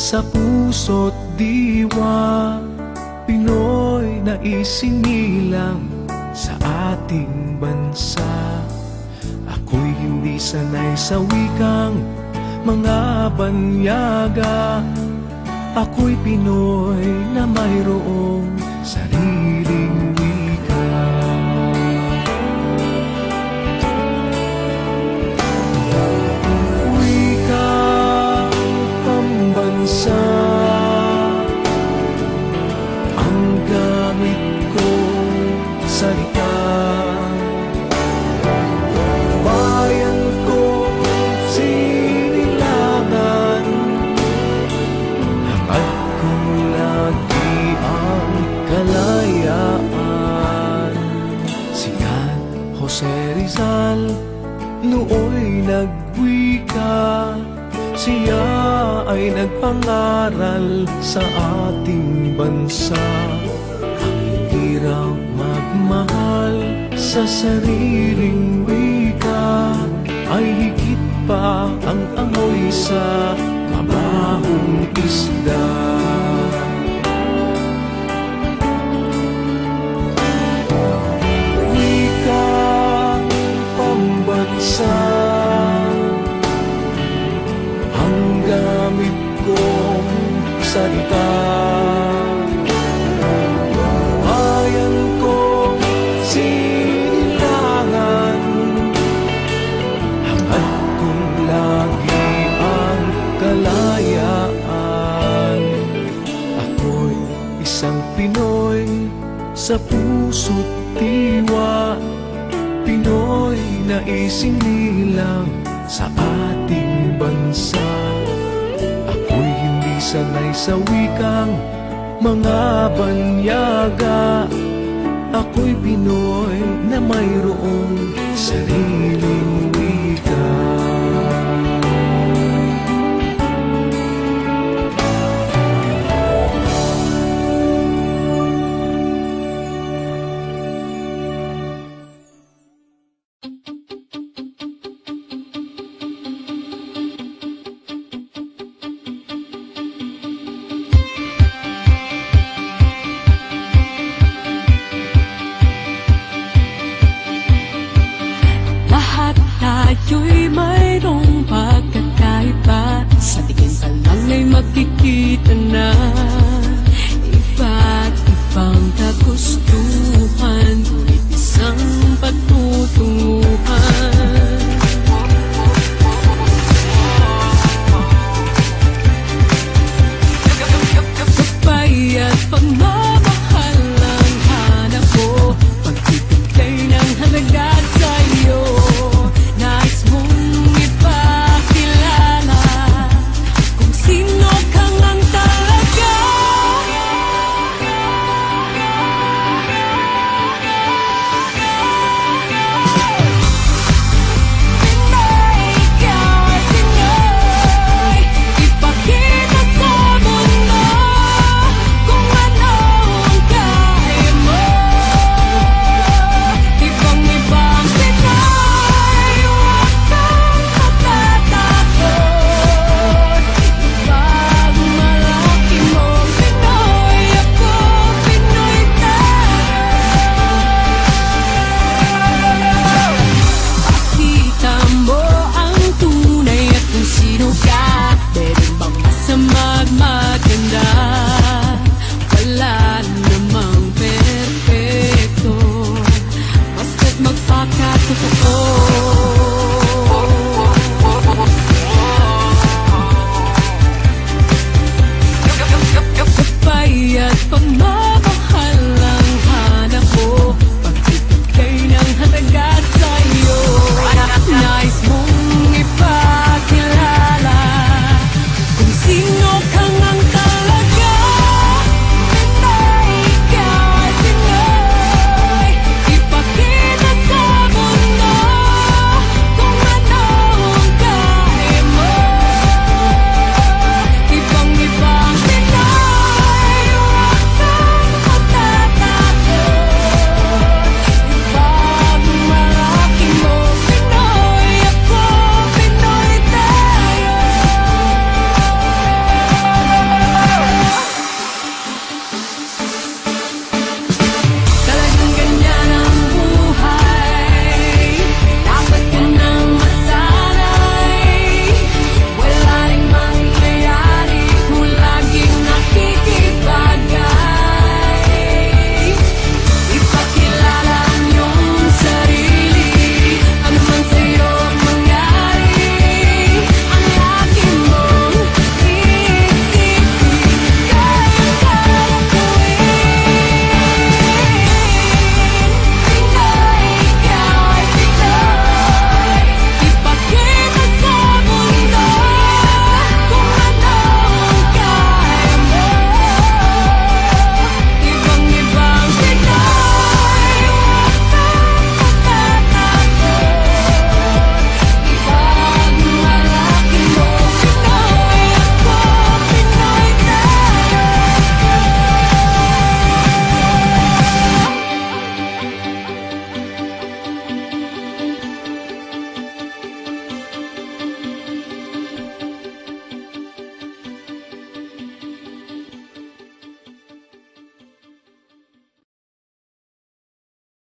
sa puso't diwa, Pinoy na isinilang sa ating bansa. Ako'y hindi sanay sa wikang mga banyaga. Ako'y Pinoy na mayroong sariling wika. Wika pambansa ang gamit kong salita. Bayan kong sinilangan, hangad kong lagi ang kalayaan. Sikat Jose Rizal nooy nagwika, siya ay nagpangaral sa ating bansa. Ang hirap magmahal sa sariling wika ay higit pa ang amoy sa mabahong isda. Wika pambansa ang gamit kong salita. Bayan kong sinilangan, hangad kong lagi ang kalayaan. Ako'y isang Pinoy sa puso't diwa, Pinoy na isinilang sa ating bansa. Ako'y hindi sanay sa wikang mga banyaga. Ako'y Pinoy na mayroong sariling wika. Tayo'y mayroong pagkakaiba, sa tingin pa lang ay makikita na